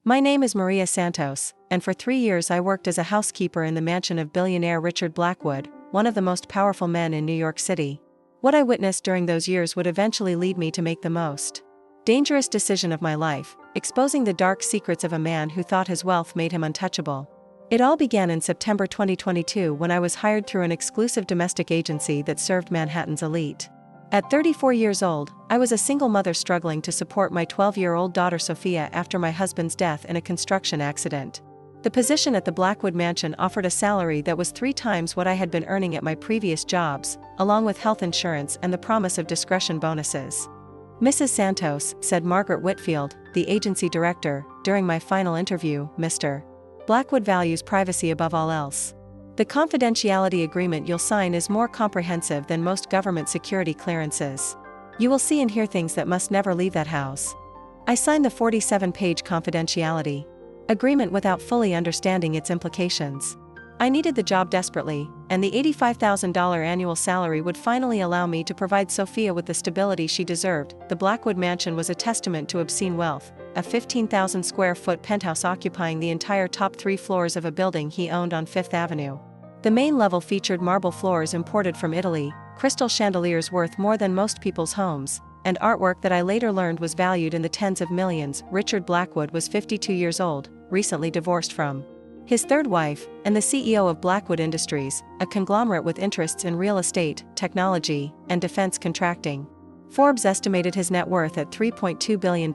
My name is Maria Santos, and for 3 years I worked as a housekeeper in the mansion of billionaire Richard Blackwood, one of the most powerful men in New York City. What I witnessed during those years would eventually lead me to make the most dangerous decision of my life, exposing the dark secrets of a man who thought his wealth made him untouchable. It all began in September 2022 when I was hired through an exclusive domestic agency that served Manhattan's elite. At 34 years old, I was a single mother struggling to support my 12-year-old daughter Sofia after my husband's death in a construction accident. The position at the Blackwood Mansion offered a salary that was 3 times what I had been earning at my previous jobs, along with health insurance and the promise of discretion bonuses. "Mrs. Santos," said Margaret Whitfield, the agency director, during my final interview, "Mr. Blackwood values privacy above all else. The confidentiality agreement you'll sign is more comprehensive than most government security clearances. You will see and hear things that must never leave that house." I signed the 47-page confidentiality agreement without fully understanding its implications. I needed the job desperately, and the $85,000 annual salary would finally allow me to provide Sofia with the stability she deserved. The Blackwood Mansion was a testament to obscene wealth, a 15,000 square foot penthouse occupying the entire top 3 floors of a building he owned on Fifth Avenue. The main level featured marble floors imported from Italy, crystal chandeliers worth more than most people's homes, and artwork that I later learned was valued in the tens of millions. Richard Blackwood was 52 years old, recently divorced from his third wife, and the CEO of Blackwood Industries, a conglomerate with interests in real estate, technology, and defense contracting. Forbes estimated his net worth at $3.2 billion.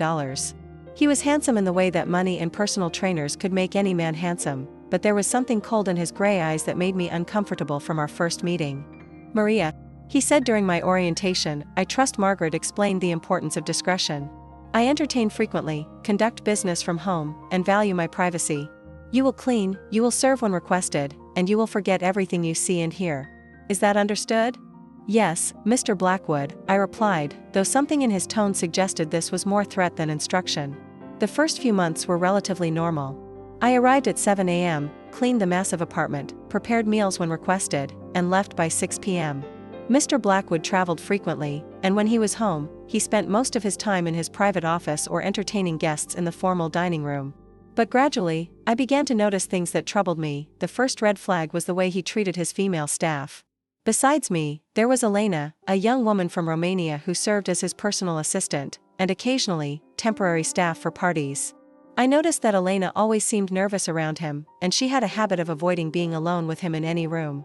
He was handsome in the way that money and personal trainers could make any man handsome, but there was something cold in his gray eyes that made me uncomfortable from our first meeting. "Maria," he said during my orientation, "I trust Margaret explained the importance of discretion. I entertain frequently, conduct business from home, and value my privacy. You will clean, you will serve when requested, and you will forget everything you see and hear. Is that understood?" "Yes, Mr. Blackwood," I replied, though something in his tone suggested this was more threat than instruction. The first few months were relatively normal. I arrived at 7 a.m., cleaned the massive apartment, prepared meals when requested, and left by 6 p.m. Mr. Blackwood traveled frequently, and when he was home, he spent most of his time in his private office or entertaining guests in the formal dining room. But gradually, I began to notice things that troubled me. The first red flag was the way he treated his female staff. Besides me, there was Elena, a young woman from Romania who served as his personal assistant, and occasionally, temporary staff for parties. I noticed that Elena always seemed nervous around him, and she had a habit of avoiding being alone with him in any room.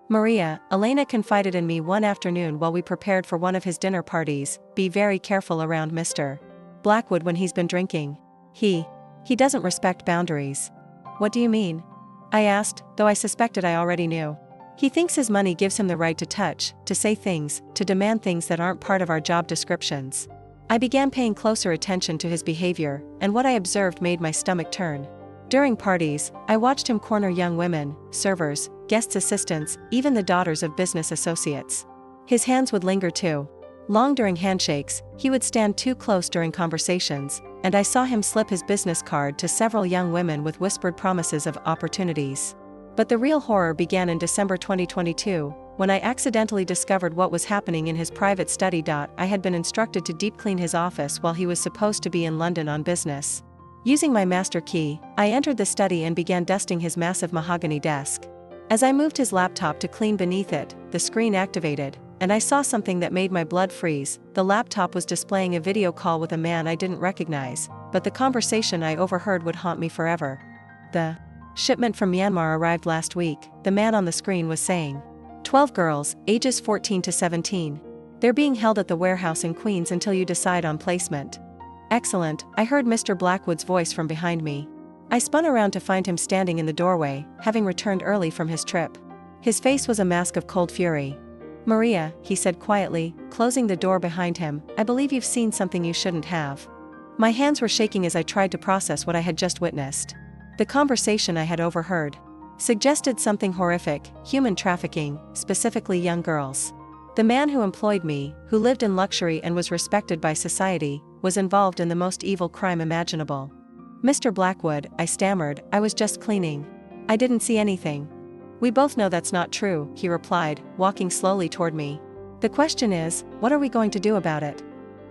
"Maria," Elena confided in me one afternoon while we prepared for one of his dinner parties, "be very careful around Mr. Blackwood when he's been drinking. He doesn't respect boundaries." "What do you mean?" I asked, though I suspected I already knew. "He thinks his money gives him the right to touch, to say things, to demand things that aren't part of our job descriptions." I began paying closer attention to his behavior, and what I observed made my stomach turn. During parties, I watched him corner young women, servers, guest assistants, even the daughters of business associates. His hands would linger too long during handshakes, he would stand too close during conversations, and I saw him slip his business card to several young women with whispered promises of opportunities. But the real horror began in December 2022, when I accidentally discovered what was happening in his private study. I had been instructed to deep clean his office while he was supposed to be in London on business. Using my master key, I entered the study and began dusting his massive mahogany desk. As I moved his laptop to clean beneath it, the screen activated, and I saw something that made my blood freeze. The laptop was displaying a video call with a man I didn't recognize, but the conversation I overheard would haunt me forever. "The shipment from Myanmar arrived last week," the man on the screen was saying. 12 girls, ages 14 to 17. They're being held at the warehouse in Queens until you decide on placement." "Excellent," I heard Mr. Blackwood's voice from behind me. I spun around to find him standing in the doorway, having returned early from his trip. His face was a mask of cold fury. "Maria," he said quietly, closing the door behind him, "I believe you've seen something you shouldn't have." My hands were shaking as I tried to process what I had just witnessed. The conversation I had overheard suggested something horrific: human trafficking, specifically young girls. The man who employed me, who lived in luxury and was respected by society, was involved in the most evil crime imaginable. "Mr. Blackwood," I stammered, "I was just cleaning. I didn't see anything." "We both know that's not true," he replied, walking slowly toward me. "The question is, what are we going to do about it?"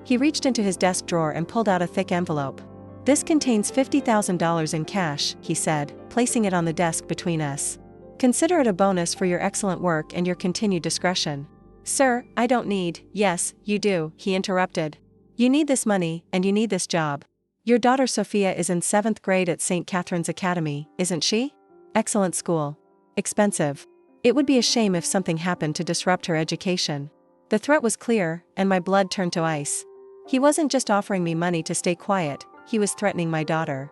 He reached into his desk drawer and pulled out a thick envelope. "This contains $50,000 in cash," he said, placing it on the desk between us. "Consider it a bonus for your excellent work and your continued discretion." "Sir, I don't need." "Yes, you do," he interrupted. "You need this money, and you need this job. Your daughter Sofia is in 7th grade at St. Catherine's Academy, isn't she? Excellent school. Expensive. It would be a shame if something happened to disrupt her education." The threat was clear, and my blood turned to ice. He wasn't just offering me money to stay quiet, he was threatening my daughter.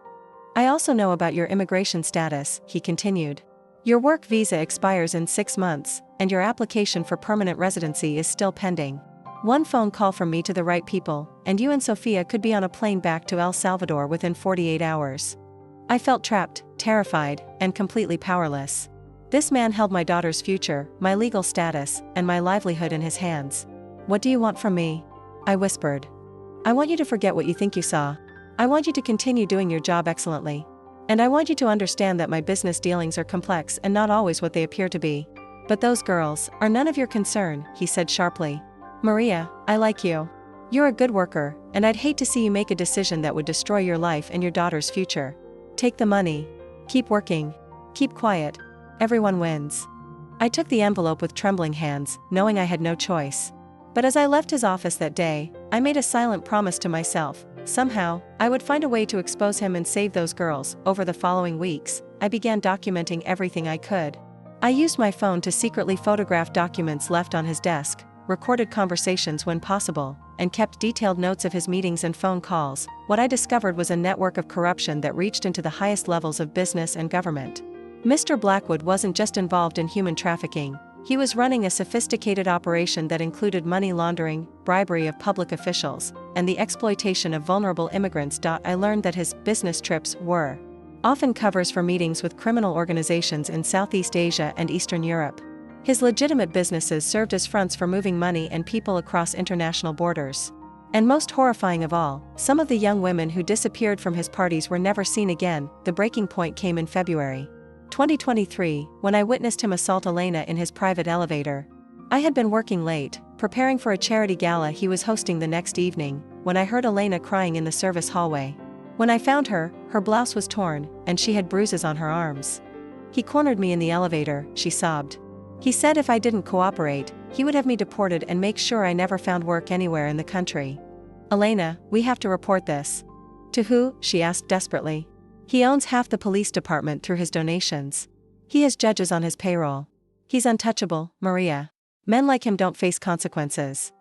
"I also know about your immigration status," he continued. "Your work visa expires in 6 months, and your application for permanent residency is still pending. One phone call from me to the right people, and you and Sofia could be on a plane back to El Salvador within 48 hours. I felt trapped, terrified, and completely powerless. This man held my daughter's future, my legal status, and my livelihood in his hands. "What do you want from me?" I whispered. "I want you to forget what you think you saw. I want you to continue doing your job excellently. And I want you to understand that my business dealings are complex and not always what they appear to be. But those girls are none of your concern," he said sharply. "Maria, I like you. You're a good worker, and I'd hate to see you make a decision that would destroy your life and your daughter's future. Take the money. Keep working. Keep quiet. Everyone wins." I took the envelope with trembling hands, knowing I had no choice. But as I left his office that day, I made a silent promise to myself. Somehow, I would find a way to expose him and save those girls. Over the following weeks, I began documenting everything I could. I used my phone to secretly photograph documents left on his desk, recorded conversations when possible, and kept detailed notes of his meetings and phone calls. What I discovered was a network of corruption that reached into the highest levels of business and government. Mr. Blackwood wasn't just involved in human trafficking, he was running a sophisticated operation that included money laundering, bribery of public officials, and the exploitation of vulnerable immigrants. I learned that his business trips were often covers for meetings with criminal organizations in Southeast Asia and Eastern Europe. His legitimate businesses served as fronts for moving money and people across international borders. And most horrifying of all, some of the young women who disappeared from his parties were never seen again. The breaking point came in February 2023, when I witnessed him assault Elena in his private elevator. I had been working late, preparing for a charity gala he was hosting the next evening, when I heard Elena crying in the service hallway. When I found her, her blouse was torn, and she had bruises on her arms. "He cornered me in the elevator," she sobbed. "He said if I didn't cooperate, he would have me deported and make sure I never found work anywhere in the country." "Elena, we have to report this." "To who?" she asked desperately. "He owns half the police department through his donations. He has judges on his payroll. He's untouchable, Maria. Men like him don't face consequences."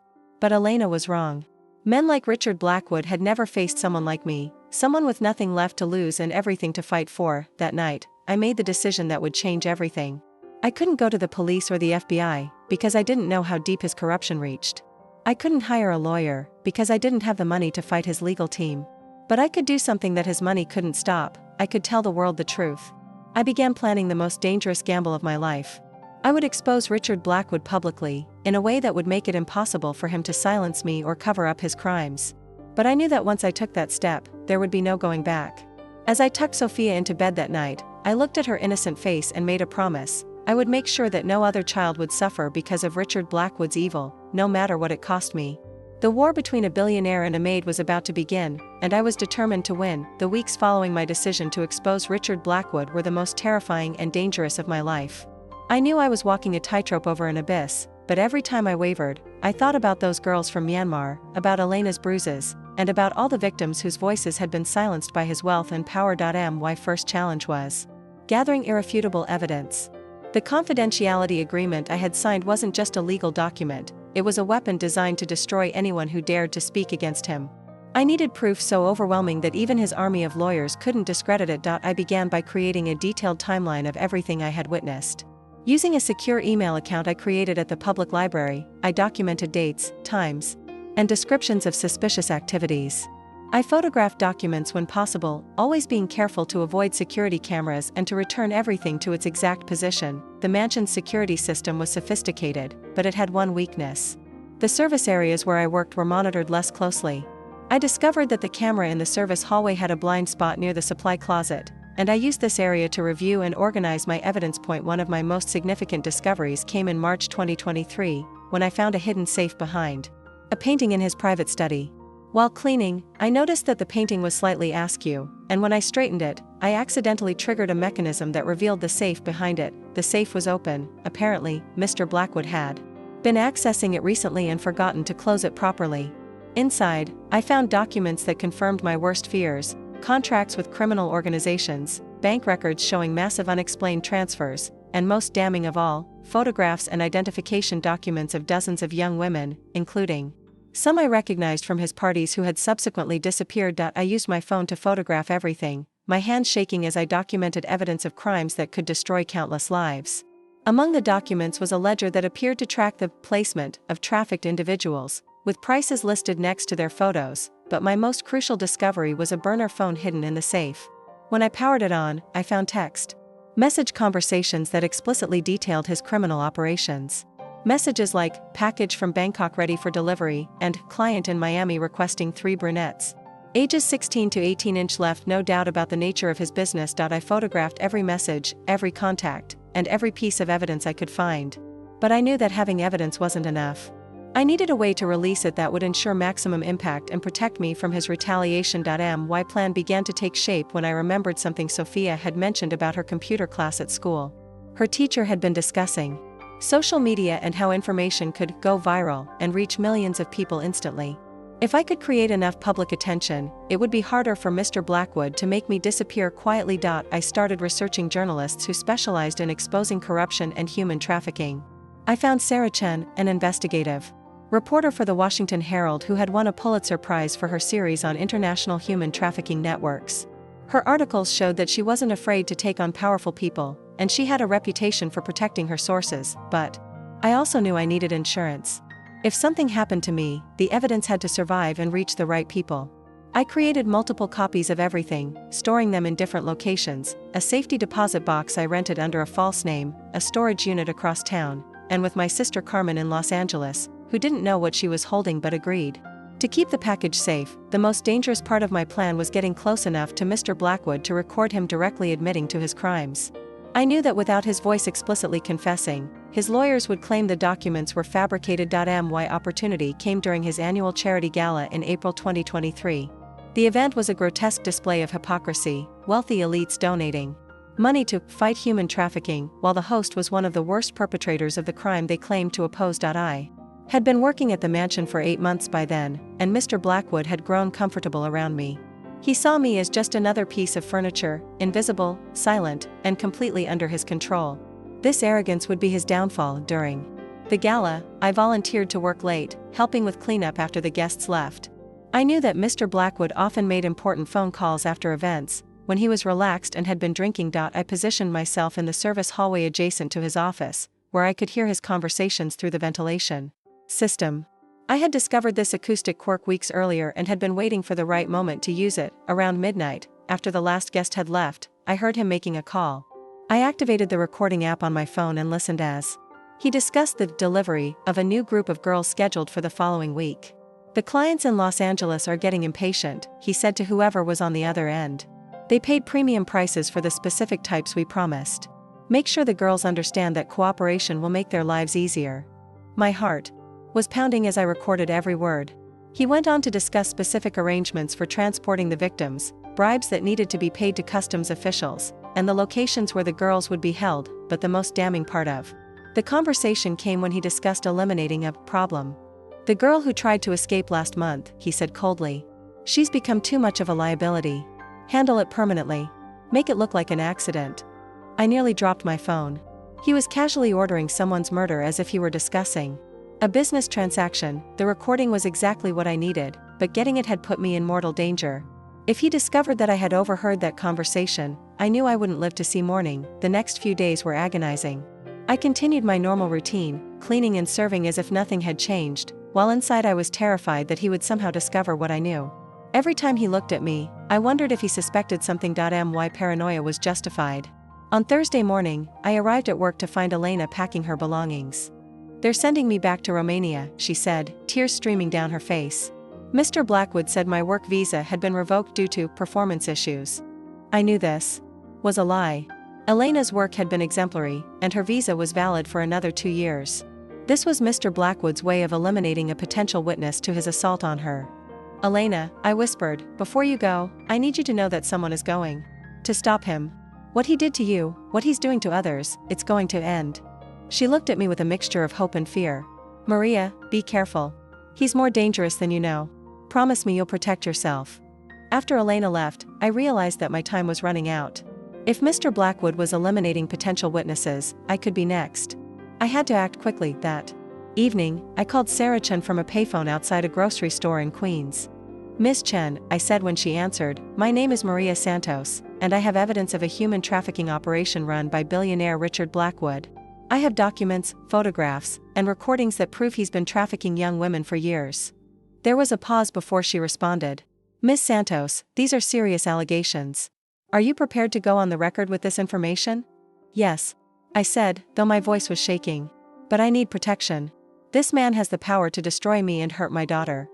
But Elena was wrong. Men like Richard Blackwood had never faced someone like me, someone with nothing left to lose and everything to fight for. That night, I made the decision that would change everything. I couldn't go to the police or the FBI, because I didn't know how deep his corruption reached. I couldn't hire a lawyer, because I didn't have the money to fight his legal team. But I could do something that his money couldn't stop. I could tell the world the truth. I began planning the most dangerous gamble of my life. I would expose Richard Blackwood publicly, in a way that would make it impossible for him to silence me or cover up his crimes. But I knew that once I took that step, there would be no going back. As I tucked Sofia into bed that night, I looked at her innocent face and made a promise. I would make sure that no other child would suffer because of Richard Blackwood's evil, no matter what it cost me. The war between a billionaire and a maid was about to begin, and I was determined to win. The weeks following my decision to expose Richard Blackwood were the most terrifying and dangerous of my life. I knew I was walking a tightrope over an abyss, but every time I wavered, I thought about those girls from Myanmar, about Elena's bruises, and about all the victims whose voices had been silenced by his wealth and power. My first challenge was gathering irrefutable evidence. The confidentiality agreement I had signed wasn't just a legal document, it was a weapon designed to destroy anyone who dared to speak against him. I needed proof so overwhelming that even his army of lawyers couldn't discredit it. I began by creating a detailed timeline of everything I had witnessed. Using a secure email account I created at the public library, I documented dates, times, and descriptions of suspicious activities. I photographed documents when possible, always being careful to avoid security cameras and to return everything to its exact position. The mansion's security system was sophisticated, but it had one weakness. The service areas where I worked were monitored less closely. I discovered that the camera in the service hallway had a blind spot near the supply closet, and I used this area to review and organize my evidence. One of my most significant discoveries came in March 2023, when I found a hidden safe behind a painting in his private study. While cleaning, I noticed that the painting was slightly askew, and when I straightened it, I accidentally triggered a mechanism that revealed the safe behind it. The safe was open. Apparently, Mr. Blackwood had been accessing it recently and forgotten to close it properly. Inside, I found documents that confirmed my worst fears: contracts with criminal organizations, bank records showing massive unexplained transfers, and most damning of all, photographs and identification documents of dozens of young women, including some I recognized from his parties who had subsequently disappeared. I used my phone to photograph everything, my hands shaking as I documented evidence of crimes that could destroy countless lives. Among the documents was a ledger that appeared to track the placement of trafficked individuals, with prices listed next to their photos, but my most crucial discovery was a burner phone hidden in the safe. When I powered it on, I found text message conversations that explicitly detailed his criminal operations. Messages like, package from Bangkok ready for delivery, and client in Miami requesting 3 brunettes. Ages 16 to 18 left no doubt about the nature of his business. I photographed every message, every contact, and every piece of evidence I could find. But I knew that having evidence wasn't enough. I needed a way to release it that would ensure maximum impact and protect me from his retaliation. My plan began to take shape when I remembered something Sofia had mentioned about her computer class at school. Her teacher had been discussing social media and how information could go viral and reach millions of people instantly. If I could create enough public attention, it would be harder for Mr. Blackwood to make me disappear quietly. I started researching journalists who specialized in exposing corruption and human trafficking. I found Sarah Chen, an investigative reporter for the Washington Herald who had won a Pulitzer Prize for her series on international human trafficking networks. Her articles showed that she wasn't afraid to take on powerful people, and she had a reputation for protecting her sources, but I also knew I needed insurance. If something happened to me, the evidence had to survive and reach the right people. I created multiple copies of everything, storing them in different locations: a safety deposit box I rented under a false name, a storage unit across town, and with my sister Carmen in Los Angeles, who didn't know what she was holding but agreed to keep the package safe. The most dangerous part of my plan was getting close enough to Mr. Blackwood to record him directly admitting to his crimes. I knew that without his voice explicitly confessing, his lawyers would claim the documents were fabricated. My opportunity came during his annual charity gala in April 2023. The event was a grotesque display of hypocrisy, wealthy elites donating money to fight human trafficking, while the host was one of the worst perpetrators of the crime they claimed to oppose. I had been working at the mansion for 8 months by then, and Mr. Blackwood had grown comfortable around me. He saw me as just another piece of furniture, invisible, silent, and completely under his control. This arrogance would be his downfall. During the gala, I volunteered to work late, helping with cleanup after the guests left. I knew that Mr. Blackwood often made important phone calls after events. When he was relaxed and had been drinking. I positioned myself in the service hallway adjacent to his office, where I could hear his conversations through the ventilation system. I had discovered this acoustic quirk weeks earlier and had been waiting for the right moment to use it. Around midnight, after the last guest had left, I heard him making a call. I activated the recording app on my phone and listened as he discussed the delivery of a new group of girls scheduled for the following week. "The clients in Los Angeles are getting impatient," he said to whoever was on the other end. "They paid premium prices for the specific types we promised. Make sure the girls understand that cooperation will make their lives easier." My heart was pounding as I recorded every word. He went on to discuss specific arrangements for transporting the victims, bribes that needed to be paid to customs officials, and the locations where the girls would be held. But the most damning part of the conversation came when he discussed eliminating a problem. "The girl who tried to escape last month," he said coldly. "She's become too much of a liability. Handle it permanently. Make it look like an accident." I nearly dropped my phone. He was casually ordering someone's murder as if he were discussing a business transaction. The recording was exactly what I needed, but getting it had put me in mortal danger. If he discovered that I had overheard that conversation, I knew I wouldn't live to see morning. The next few days were agonizing. I continued my normal routine, cleaning and serving as if nothing had changed, while inside I was terrified that he would somehow discover what I knew. Every time he looked at me, I wondered if he suspected something. My paranoia was justified. On Thursday morning, I arrived at work to find Elena packing her belongings. "They're sending me back to Romania," she said, tears streaming down her face. "Mr. Blackwood said my work visa had been revoked due to performance issues." I knew this was a lie. Elena's work had been exemplary, and her visa was valid for another 2 years. This was Mr. Blackwood's way of eliminating a potential witness to his assault on her. Elena, I whispered, before you go, I need you to know that someone is going to stop him. What he did to you, what he's doing to others, it's going to end. She looked at me with a mixture of hope and fear. Maria, be careful. He's more dangerous than you know. Promise me you'll protect yourself. After Elena left, I realized that my time was running out. If Mr. Blackwood was eliminating potential witnesses, I could be next. I had to act quickly. That evening, I called Sarah Chen from a payphone outside a grocery store in Queens. Miss Chen, I said when she answered, my name is Maria Santos, and I have evidence of a human trafficking operation run by billionaire Richard Blackwood. I have documents, photographs, and recordings that prove he's been trafficking young women for years. There was a pause before she responded. Miss Santos, these are serious allegations. Are you prepared to go on the record with this information? Yes, I said, though my voice was shaking. But I need protection. This man has the power to destroy me and hurt my daughter.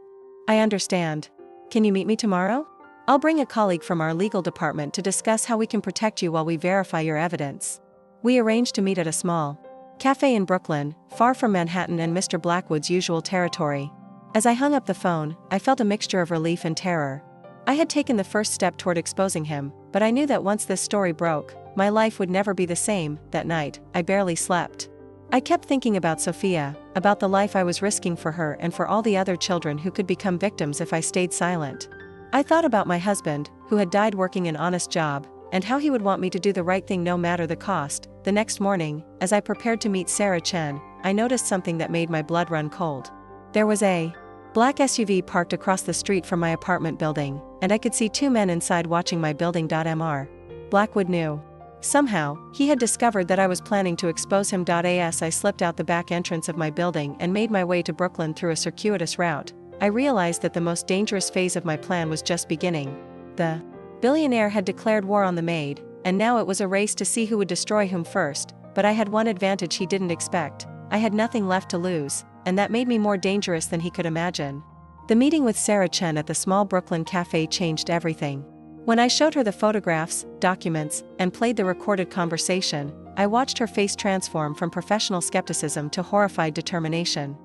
I understand. Can you meet me tomorrow? I'll bring a colleague from our legal department to discuss how we can protect you while we verify your evidence. We arranged to meet at a small cafe in Brooklyn, far from Manhattan and Mr. Blackwood's usual territory. As I hung up the phone, I felt a mixture of relief and terror. I had taken the first step toward exposing him, but I knew that once this story broke, my life would never be the same. That night, I barely slept. I kept thinking about Sofia, about the life I was risking for her and for all the other children who could become victims if I stayed silent. I thought about my husband, who had died working an honest job, and how he would want me to do the right thing no matter the cost. The next morning, as I prepared to meet Sarah Chen, I noticed something that made my blood run cold. There was a black SUV parked across the street from my apartment building, and I could see two men inside watching my building. Mr. Blackwood knew. Somehow, he had discovered that I was planning to expose him. As I slipped out the back entrance of my building and made my way to Brooklyn through a circuitous route, I realized that the most dangerous phase of my plan was just beginning. The billionaire had declared war on the Maid, and now it was a race to see who would destroy whom first, but I had one advantage he didn't expect. I had nothing left to lose, and that made me more dangerous than he could imagine. The meeting with Sarah Chen at the small Brooklyn cafe changed everything. When I showed her the photographs, documents, and played the recorded conversation, I watched her face transform from professional skepticism to horrified determination.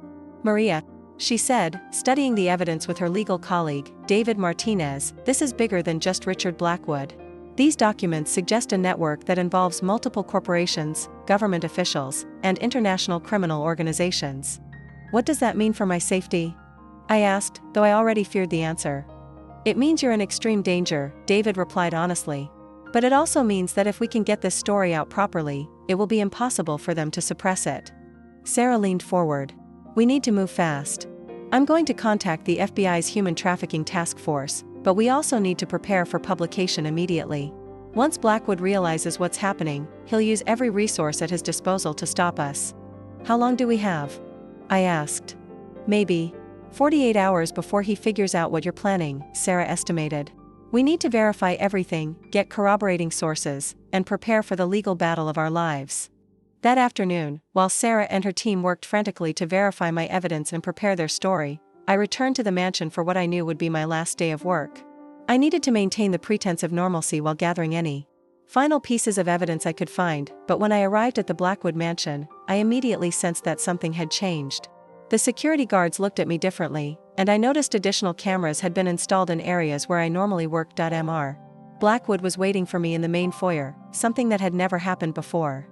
Maria, she said, studying the evidence with her legal colleague, David Martinez, this is bigger than just Richard Blackwood. These documents suggest a network that involves multiple corporations, government officials, and international criminal organizations. What does that mean for my safety? I asked, though I already feared the answer. It means you're in extreme danger, David replied honestly. But it also means that if we can get this story out properly, it will be impossible for them to suppress it. Sarah leaned forward. We need to move fast. I'm going to contact the FBI's Human Trafficking Task Force, but we also need to prepare for publication immediately. Once Blackwood realizes what's happening, he'll use every resource at his disposal to stop us. How long do we have? I asked. Maybe 48 hours before he figures out what you're planning, Sarah estimated. We need to verify everything, get corroborating sources, and prepare for the legal battle of our lives. That afternoon, while Sarah and her team worked frantically to verify my evidence and prepare their story, I returned to the mansion for what I knew would be my last day of work. I needed to maintain the pretense of normalcy while gathering any final pieces of evidence I could find, but when I arrived at the Blackwood mansion, I immediately sensed that something had changed. The security guards looked at me differently, and I noticed additional cameras had been installed in areas where I normally worked. Mr. Blackwood was waiting for me in the main foyer, something that had never happened before.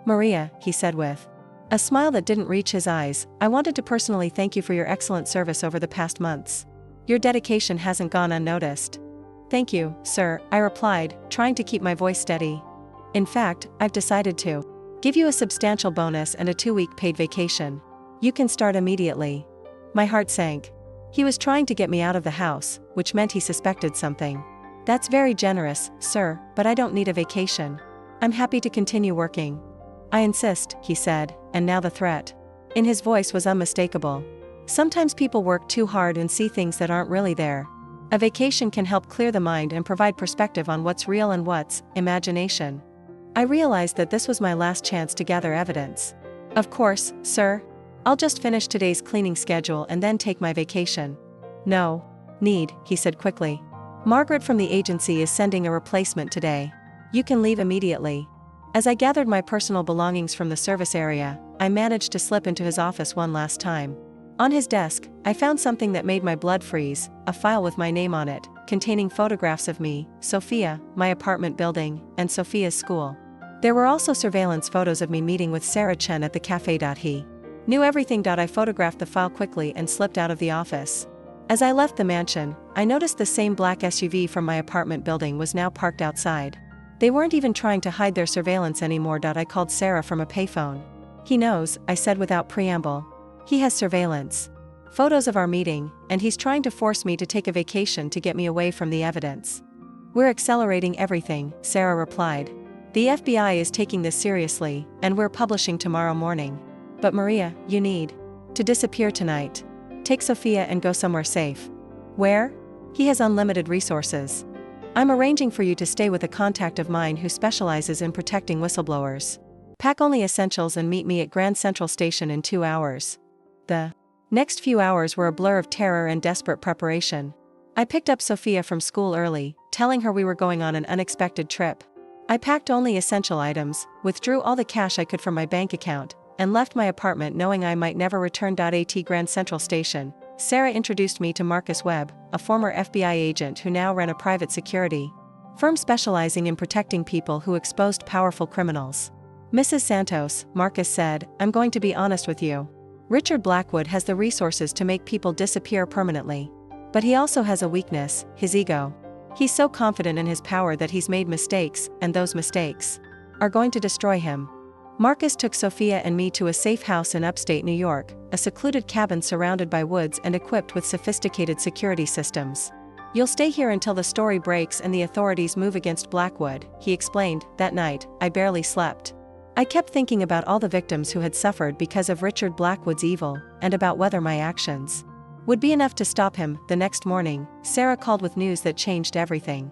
Maria, he said with a smile that didn't reach his eyes, I wanted to personally thank you for your excellent service over the past months. Your dedication hasn't gone unnoticed. Thank you, sir, I replied, trying to keep my voice steady. In fact, I've decided to give you a substantial bonus and a 2-week paid vacation. You can start immediately. My heart sank. He was trying to get me out of the house, which meant he suspected something. That's very generous, sir, but I don't need a vacation. I'm happy to continue working. I insist, he said, and now the threat in his voice was unmistakable. Sometimes people work too hard and see things that aren't really there. A vacation can help clear the mind and provide perspective on what's real and what's imagination. I realized that this was my last chance to gather evidence. Of course, sir. I'll just finish today's cleaning schedule and then take my vacation. No need, he said quickly. Margaret from the agency is sending a replacement today. You can leave immediately. As I gathered my personal belongings from the service area, I managed to slip into his office one last time. On his desk, I found something that made my blood freeze, a file with my name on it, containing photographs of me, Sofia, my apartment building, and Sofia's school. There were also surveillance photos of me meeting with Sarah Chen at the cafe. He knew everything. I photographed the file quickly and slipped out of the office. As I left the mansion, I noticed the same black SUV from my apartment building was now parked outside. They weren't even trying to hide their surveillance anymore. I called Sarah from a payphone. He knows, I said without preamble. He has surveillance. Photos of our meeting, and he's trying to force me to take a vacation to get me away from the evidence. We're accelerating everything, Sarah replied. The FBI is taking this seriously, and we're publishing tomorrow morning. But Maria, you need to disappear tonight. Take Sofia and go somewhere safe. Where? He has unlimited resources. I'm arranging for you to stay with a contact of mine who specializes in protecting whistleblowers. Pack only essentials and meet me at Grand Central Station in 2 hours. The next few hours were a blur of terror and desperate preparation. I picked up Sofia from school early, telling her we were going on an unexpected trip. I packed only essential items, withdrew all the cash I could from my bank account, and left my apartment knowing I might never return. At Grand Central Station, Sarah introduced me to Marcus Webb, a former FBI agent who now ran a private security firm specializing in protecting people who exposed powerful criminals. Mrs. Santos, Marcus said, I'm going to be honest with you. Richard Blackwood has the resources to make people disappear permanently. But he also has a weakness, his ego. He's so confident in his power that he's made mistakes, and those mistakes are going to destroy him. Marcus took Sofia and me to a safe house in upstate New York, a secluded cabin surrounded by woods and equipped with sophisticated security systems. You'll stay here until the story breaks and the authorities move against Blackwood, he explained. That night, I barely slept. I kept thinking about all the victims who had suffered because of Richard Blackwood's evil, and about whether my actions would be enough to stop him. The next morning, Sarah called with news that changed everything.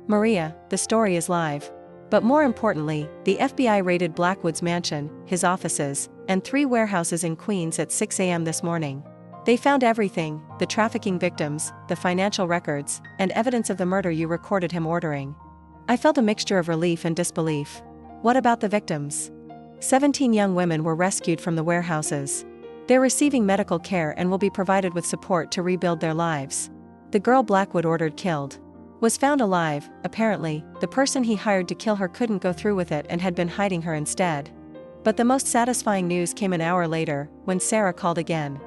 Maria, the story is live. But more importantly, the FBI raided Blackwood's mansion, his offices, and 3 warehouses in Queens at 6 a.m. this morning. They found everything: the trafficking victims, the financial records, and evidence of the murder you recorded him ordering. I felt a mixture of relief and disbelief. What about the victims? 17 young women were rescued from the warehouses. They're receiving medical care and will be provided with support to rebuild their lives. The girl Blackwood ordered killed was found alive. Apparently, the person he hired to kill her couldn't go through with it and had been hiding her instead. But the most satisfying news came an hour later, when Sarah called again.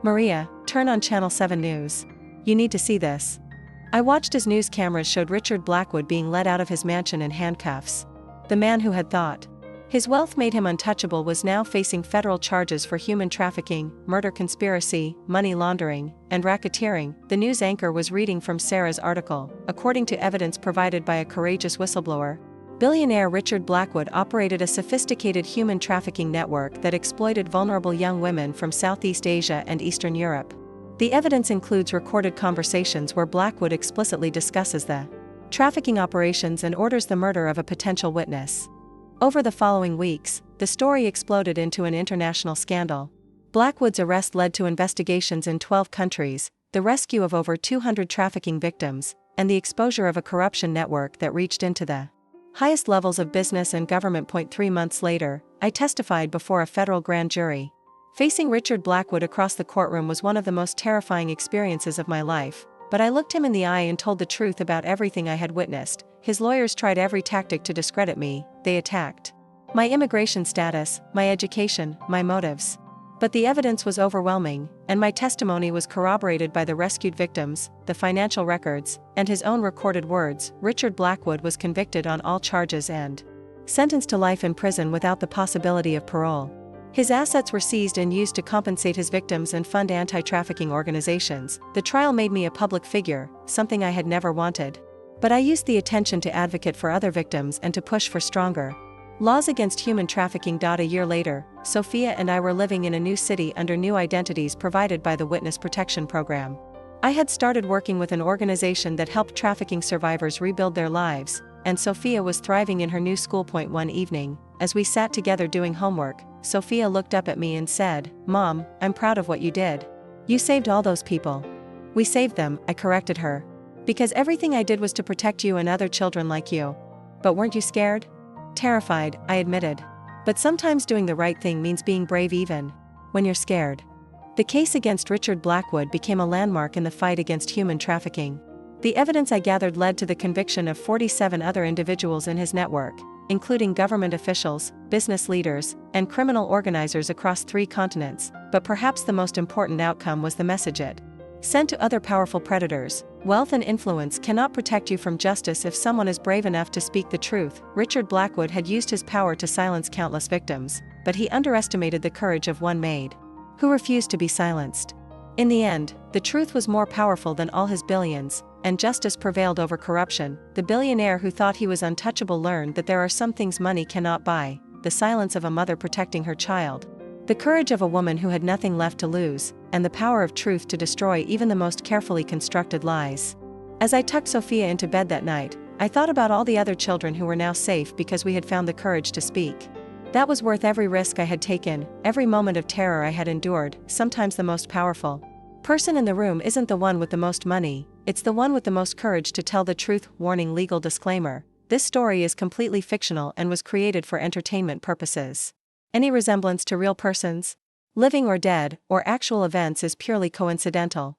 Maria, turn on Channel 7 News. You need to see this. I watched as news cameras showed Richard Blackwood being led out of his mansion in handcuffs. The man who had thought his wealth made him untouchable was now facing federal charges for human trafficking, murder conspiracy, money laundering, and racketeering. The news anchor was reading from Sarah's article. According to evidence provided by a courageous whistleblower, billionaire Richard Blackwood operated a sophisticated human trafficking network that exploited vulnerable young women from Southeast Asia and Eastern Europe. The evidence includes recorded conversations where Blackwood explicitly discusses the trafficking operations and orders the murder of a potential witness. Over the following weeks, the story exploded into an international scandal. Blackwood's arrest led to investigations in 12 countries, the rescue of over 200 trafficking victims, and the exposure of a corruption network that reached into the highest levels of business and government. 3 months later, I testified before a federal grand jury. Facing Richard Blackwood across the courtroom was one of the most terrifying experiences of my life, but I looked him in the eye and told the truth about everything I had witnessed. His lawyers tried every tactic to discredit me. They attacked my immigration status, my education, my motives. But the evidence was overwhelming, and my testimony was corroborated by the rescued victims, the financial records, and his own recorded words. Richard Blackwood was convicted on all charges and sentenced to life in prison without the possibility of parole. His assets were seized and used to compensate his victims and fund anti-trafficking organizations. The trial made me a public figure, something I had never wanted. But I used the attention to advocate for other victims and to push for stronger laws against human trafficking. A year later, Sofia and I were living in a new city under new identities provided by the Witness Protection Program. I had started working with an organization that helped trafficking survivors rebuild their lives, and Sofia was thriving in her new school. One evening, as we sat together doing homework, Sofia looked up at me and said, "Mom, I'm proud of what you did. You saved all those people." "We saved them," I corrected her. "Because everything I did was to protect you and other children like you." "But weren't you scared?" "Terrified," I admitted. "But sometimes doing the right thing means being brave even when you're scared." The case against Richard Blackwood became a landmark in the fight against human trafficking. The evidence I gathered led to the conviction of 47 other individuals in his network, including government officials, business leaders, and criminal organizers across 3 continents, but perhaps the most important outcome was the message it sent to other powerful predators. Wealth and influence cannot protect you from justice if someone is brave enough to speak the truth. Richard Blackwood had used his power to silence countless victims, but he underestimated the courage of one Maid, who refused to be silenced. In the end, the truth was more powerful than all his billions, and justice prevailed over corruption. The billionaire who thought he was untouchable learned that there are some things money cannot buy: the silence of a mother protecting her child, the courage of a woman who had nothing left to lose, and the power of truth to destroy even the most carefully constructed lies. As I tucked Sofia into bed that night, I thought about all the other children who were now safe because we had found the courage to speak. That was worth every risk I had taken, every moment of terror I had endured. Sometimes the most powerful person in the room isn't the one with the most money, it's the one with the most courage to tell the truth. Warning: legal disclaimer. This story is completely fictional and was created for entertainment purposes. Any resemblance to real persons, living or dead, or actual events is purely coincidental.